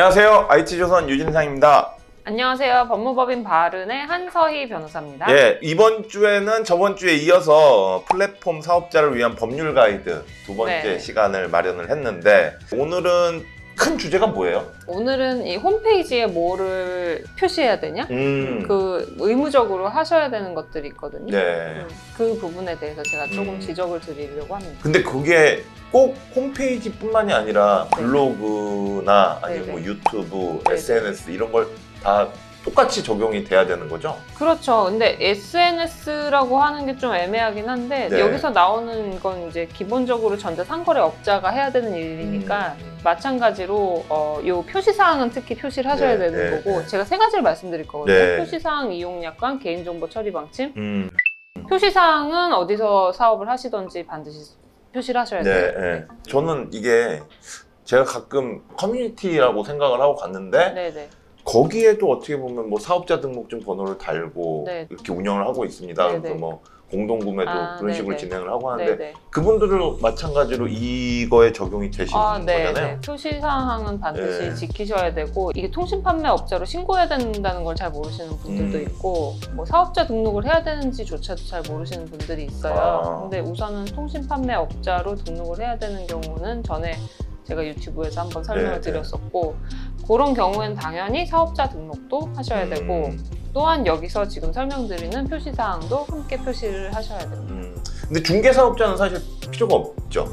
안녕하세요. IT조선 유진상입니다. 안녕하세요. 법무법인 바른의 한서희 변호사입니다. 예, 이번 주에는 저번 주에 이어서 플랫폼 사업자를 위한 법률 가이드 두 번째 네. 시간을 마련을 했는데 오늘은 큰 주제가 뭐예요? 오늘은 이 홈페이지에 뭐를 표시해야 되냐? 그 의무적으로 하셔야 되는 것들이 있거든요. 네. 그 부분에 대해서 제가 조금 지적을 드리려고 합니다. 근데 그게 꼭 홈페이지뿐만이 아니라 네. 블로그나 아니면 네네. 뭐 유튜브, 네네. SNS 이런 걸 다 똑같이 적용이 돼야 되는 거죠? 그렇죠. 근데 SNS라고 하는 게 좀 애매하긴 한데 네. 여기서 나오는 건 이제 기본적으로 전자상거래업자가 해야 되는 일이니까 마찬가지로 요 표시사항은 특히 표시를 하셔야 네, 되는 네, 거고 네. 제가 세 가지를 말씀드릴 거거든요. 네. 표시사항 이용약관, 개인정보 처리 방침. 음. 표시사항은 어디서 사업을 하시던지 반드시 표시를 하셔야 네, 돼요. 네. 저는 이게 제가 가끔 커뮤니티라고 생각을 하고 갔는데 네네. 거기에도 어떻게 보면 뭐 사업자 등록증 번호를 달고 네. 이렇게 운영을 하고 있습니다. 네네. 그래서 뭐 공동구매도 그런 네네. 식으로 진행을 하고 하는데 네네. 그분들도 마찬가지로 이거에 적용이 되시는 네네. 거잖아요. 표시사항은 반드시 네. 지키셔야 되고 이게 통신판매업자로 신고해야 된다는 걸 잘 모르시는 분들도 있고 뭐 사업자 등록을 해야 되는지조차도 잘 모르시는 분들이 있어요. 근데 우선은 통신판매업자로 등록을 해야 되는 경우는 전에 제가 유튜브에서 한번 설명을 네, 드렸었고 그런 경우에는 당연히 사업자 등록도 하셔야 되고 또한 여기서 지금 설명드리는 표시사항도 함께 표시를 하셔야 됩니다. 근데 중개사업자는 사실 필요가 없죠.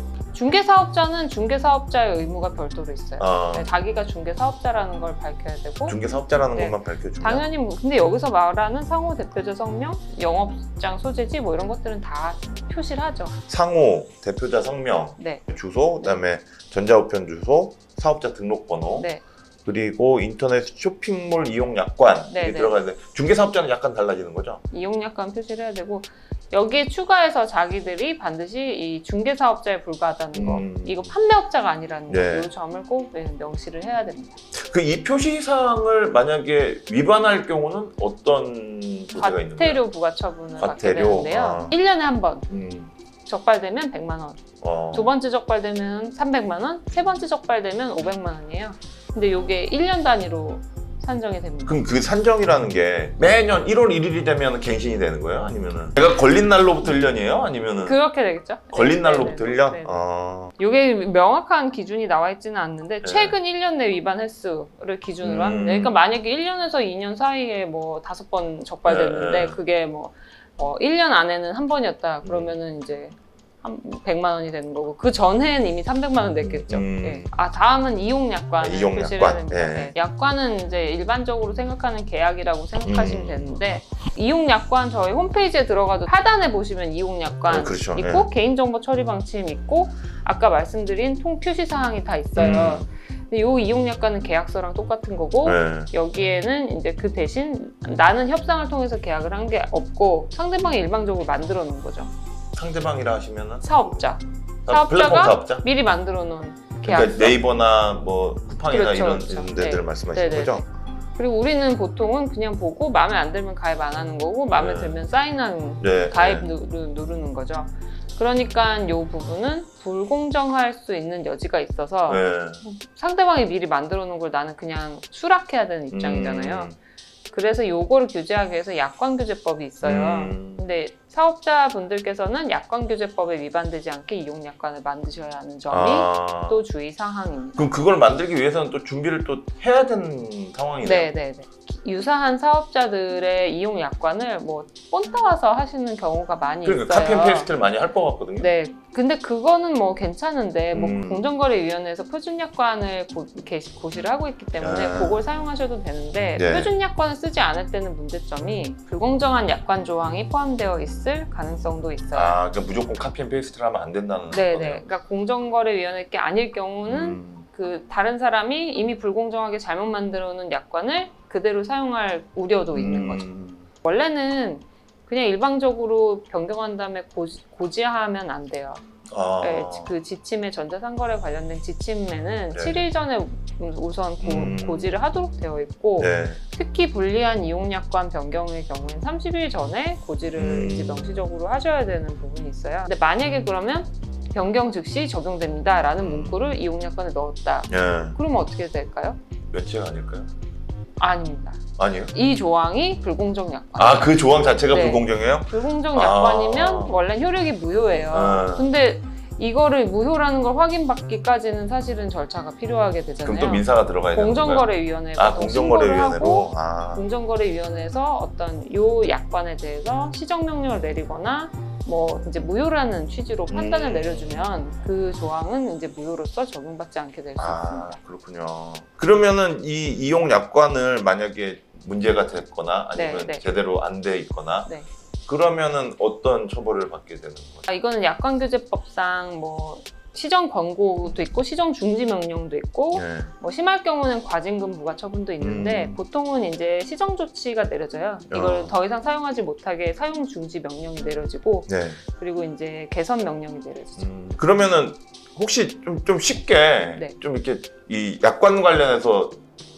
중개사업자는 중개사업자의 의무가 별도로 있어요. 아, 네, 자기가 중개사업자라는 걸 밝혀야 되고 중개사업자라는 네. 것만 밝혀주면 당연히 근데 여기서 말하는 상호 대표자 성명, 영업장 소재지 뭐 이런 것들은 다 표시를 하죠. 상호, 대표자 성명, 네, 주소, 그다음에 전자우편 주소, 사업자 등록번호 네. 그리고 인터넷 쇼핑몰 이용 약관 네, 이게 네. 들어가는데 중개사업자는 약간 달라지는 거죠? 이용약관 표시를 해야 되고 여기에 추가해서 자기들이 반드시 이 중개사업자에 불과하다는 거 이거 판매업자가 아니라는 거 네. 이 점을 꼭 명시를 해야 됩니다. 그 이 표시사항을 만약에 위반할 경우는 어떤 조치가 있는 거예요? 과태료 부과처분을 받게 과태료? 되는데요. 아. 1년에 한 번 음, 적발되면 100만 원, 어. 두 번째 적발되면 300만 원, 세 번째 적발되면 500만 원이에요. 근데 이게 1년 단위로 산정이 됩니다. 그럼 그 산정이라는 게 매년 1월 1일이 되면 갱신이 되는 거예요? 아니면은 내가 걸린 날로부터 1년이에요? 아니면은 그렇게 되겠죠? 걸린 네, 날로부터 네, 1년? 네, 네. 아. 이게 명확한 기준이 나와 있지는 않는데 네. 최근 1년 내 위반 횟수를 기준으로 합니다. 그러니까 만약에 1년에서 2년 사이에 뭐 5번 적발됐는데 네. 그게 뭐 1년 안에는 한 번이었다 그러면은 이제 한 100만 원이 되는 거고 그 전해는 이미 300만 원 냈겠죠. 예. 다음은 이용약관을 이용약관. 표시를 해야 됩니다. 예. 예. 약관은 이제 일반적으로 생각하는 계약이라고 생각하시면 되는데 이용약관 저희 홈페이지에 들어가도 하단에 보시면 이용약관 그렇죠. 있고 개인정보 처리 방침 있고 아까 말씀드린 통표시 사항이 다 있어요. 근데 이 이용약관은 계약서랑 똑같은 거고 네. 여기에는 이제 그 대신 나는 협상을 통해서 계약을 한 게 없고 상대방이 일방적으로 만들어 놓은 거죠. 상대방이라 하시면은 사업자. 플랫폼 사업자가 사업자? 미리 만들어 놓은 계약서. 그러니까 네이버나 뭐 쿠팡이나 그렇죠, 이런 그렇죠. 데들 네. 말씀하시는 네네. 거죠? 그리고 우리는 보통은 그냥 보고 마음에 안 들면 가입 안 하는 거고 마음에 네. 들면 사인하는 네. 가입 네. 누르는 거죠. 그러니까 이 부분은 불공정할 수 있는 여지가 있어서 네. 상대방이 미리 만들어 놓은 걸 나는 그냥 수락해야 되는 입장이잖아요. 그래서 요거를 규제하기 위해서 약관규제법이 있어요. 근데 사업자분들께서는 약관규제법에 위반되지 않게 이용약관을 만드셔야 하는 점이 또 주의사항입니다. 그럼 그걸 만들기 위해서는 또 준비를 또 해야 되는 상황이네요. 네네네. 유사한 사업자들의 이용약관을 뭐 본따와서 하시는 경우가 많이 그러니까 있어요. 카피앤페이스트를 많이 할 것 같거든요. 네. 근데 그거는 뭐 괜찮은데 뭐 음. 공정거래위원회에서 표준약관을 고시를 하고 있기 때문에 아. 그걸 사용하셔도 되는데 네. 표준약관을 쓰지 않을 때는 문제점이 불공정한 약관 조항이 포함되어 있을 가능성도 있어요. 아, 그러니까 무조건 카피앤페이스트를 하면 안 된다는 네네. 거네요. 그러니까 공정거래위원회 게 아닐 경우는 그 다른 사람이 이미 불공정하게 잘못 만들어 놓은 약관을 그대로 사용할 우려도 있는 거죠. 원래는 그냥 일방적으로 변경한 다음에 고지하면 안 돼요. 아. 네, 그 지침에 전자상거래 관련된 지침에는 네. 7일 전에 우선 고지를 하도록 되어 있고 네. 특히 불리한 이용약관 변경의 경우에는 30일 전에 고지를 이제 명시적으로 하셔야 되는 부분이 있어요. 근데 만약에 그러면 변경 즉시 적용됩니다 라는 문구를 이용약관에 넣었다. 예. 그러면 어떻게 될까요? 면책 아닐까요? 아닙니다. 아니에요? 이 조항이 불공정 약관. 아, 그 조항 자체가 네. 불공정해요? 불공정 약관이면 아. 원래 효력이 무효예요. 근데 이거를 무효라는 걸 확인받기까지는 사실은 절차가 필요하게 되잖아요. 그럼 또 민사가 들어가야 되는 건가요? 공정거래위원회에 아, 보통 신고를 공정거래위원회로? 하고 아. 공정거래위원회에서 어떤 요 약관에 대해서 시정명령을 내리거나 뭐 이제 무효라는 취지로 판단을 내려주면 그 조항은 이제 무효로서 적용받지 않게 될 수 있습니다. 그렇군요. 그러면은 이 이용 약관을 만약에 문제가 됐거나 아니면 네, 네. 제대로 안 돼 있거나 네. 그러면은 어떤 처벌을 받게 되는 거죠? 이거는 약관규제법상 뭐 시정 권고도 있고 시정 중지 명령도 있고 네. 뭐 심할 경우는 과징금 부과 처분도 있는데 보통은 이제 시정 조치가 내려져요. 이걸 더 이상 사용하지 못하게 사용 중지 명령이 내려지고 네. 그리고 이제 개선 명령이 내려지죠. 그러면은 혹시 좀 쉽게 네. 좀 이렇게 이 약관 관련해서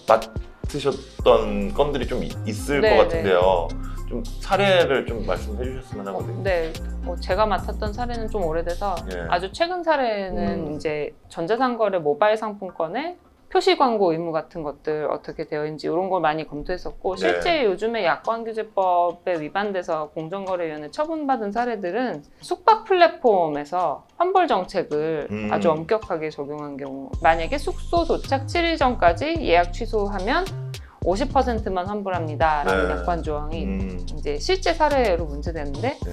맡으셨던 건들이 좀 있을 네, 것 같은데요. 좀 사례를 좀 말씀해 주셨으면 하거든요. 네, 제가 맡았던 사례는 좀 오래돼서 예. 아주 최근 사례는 이제 전자상거래 모바일 상품권에 표시 광고 의무 같은 것들 어떻게 되어 있는지 이런 걸 많이 검토했었고 네. 실제 요즘에 약관규제법에 위반돼서 공정거래위원회 처분받은 사례들은 숙박 플랫폼에서 환불 정책을 아주 엄격하게 적용한 경우 만약에 숙소 도착 7일 전까지 예약 취소하면 50%만 환불합니다라는 네. 약관 조항이 이제 실제 사례로 문제되는데 네.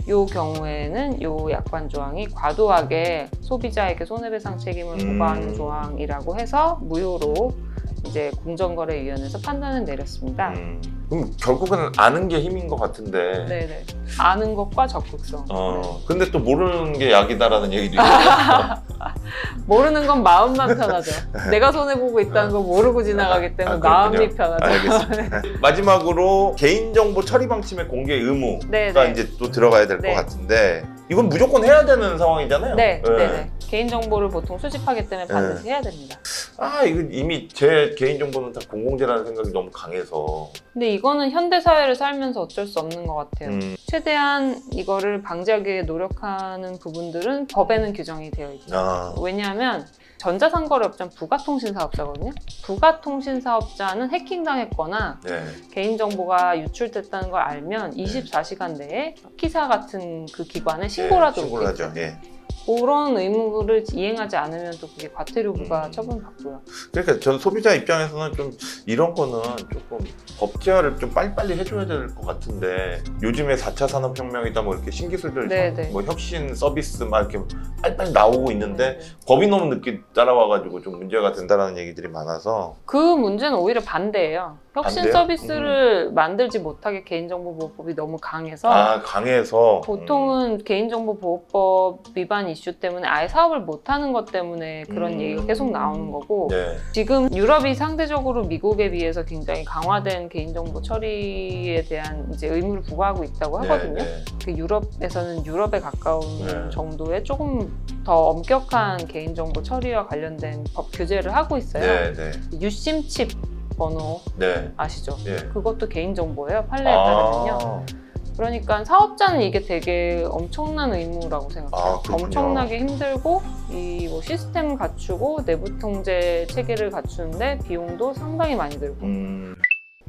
이 경우에는 이 약관 조항이 과도하게 소비자에게 손해배상 책임을 부과하는 조항이라고 해서 무효로 이제 공정거래위원회에서 판단을 내렸습니다. 그럼 결국은 아는 게 힘인 것 같은데. 네네. 아는 것과 적극성. 근데 또 모르는 게 약이다라는 얘기도 있어요. 모르는 건 마음만 편하죠. 내가 손해보고 있다는 걸 모르고 지나가기 때문에 마음이 편하죠. 알겠습니다. 마지막으로 개인정보 처리 방침의 공개 의무가 네네. 이제 또 들어가야 될 것 네. 같은데 이건 무조건 해야 되는 상황이잖아요. 네, 네네. 개인정보를 보통 수집하기 때문에 반드시 해야 됩니다. 이건 이미 제 개인정보는 다 공공재라는 생각이 너무 강해서. 근데 이거는 현대사회를 살면서 어쩔 수 없는 것 같아요. 최대한 이거를 방지하기 위해 노력하는 부분들은 법에는 규정이 되어 있죠. 왜냐하면 전자상거래업자는 부가통신사업자거든요. 부가통신사업자는 해킹당했거나 네. 개인정보가 유출됐다는 걸 알면 24시간 내에 기사 같은 그 기관에 신고를 하도록 신고를 돼 있어요. 하죠. 예. 그런 의무를 이행하지 않으면 또 그게 과태료부가 처분받고요. 그러니까 전 소비자 입장에서는 좀 이런 거는 조금 법제화를 좀 빨리빨리 해줘야 될 것 같은데 요즘에 4차 산업혁명이다 뭐 이렇게 신기술들 네네. 뭐 혁신 서비스 막 이렇게 빨리빨리 나오고 있는데 네네. 법이 너무 늦게 따라와가지고 좀 문제가 된다라는 얘기들이 많아서. 그 문제는 오히려 반대예요. 혁신 반대요? 서비스를 만들지 못하게 개인정보보호법이 너무 강해서 강해서 보통은 개인정보보호법 위반 이슈 때문에 아예 사업을 못하는 것 때문에 그런 얘기가 계속 나오는 거고 네. 지금 유럽이 상대적으로 미국에 비해서 굉장히 강화된 개인정보 처리에 대한 이제 의무를 부과하고 있다고 하거든요. 네. 그 유럽에서는 유럽에 가까운 네. 정도의 조금 더 엄격한 개인정보 처리와 관련된 법 규제를 하고 있어요. 네. 네. 유심칩 번호 네. 아시죠? 예. 그것도 개인정보예요. 판례에 따르면요. 그러니까 사업자는 이게 되게 엄청난 의무라고 생각해요. 그렇군요. 엄청나게 힘들고 이 뭐 시스템 갖추고 내부 통제 체계를 갖추는데 비용도 상당히 많이 들고.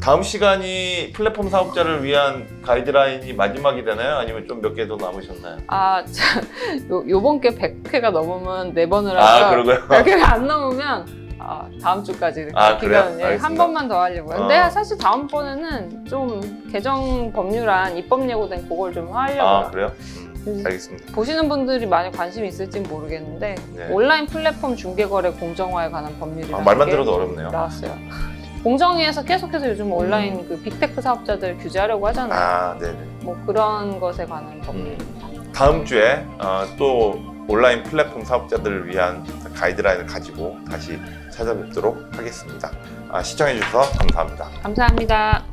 다음 시간이 플랫폼 사업자를 위한 가이드라인이 마지막이 되나요? 아니면 좀 몇 개 더 남으셨나요? 요번 게 100회가 넘으면 4번을 하고요. 그러고요? 100회가 안 넘으면 다음 주까지 이렇게 그래요? 기간을 한 알겠습니다. 번만 더 하려고요. 근데 사실 다음번에는 좀 개정 법률안 입법 예고된 그걸 좀 하려고요. 그래요? 알겠습니다. 보시는 분들이 많이 관심이 있을지는 모르겠는데 네. 온라인 플랫폼 중개거래 공정화에 관한 법률이라는 말만 게 들어도 어렵네요. 나왔어요. 공정위에서 계속해서 요즘 온라인 그 빅테크 사업자들 규제하려고 하잖아요. 네네. 뭐 그런 것에 관한 법률입니다. 다음 주에 또 온라인 플랫폼 사업자들을 위한 가이드라인을 가지고 다시 찾아뵙도록 하겠습니다. 시청해주셔서 감사합니다. 감사합니다.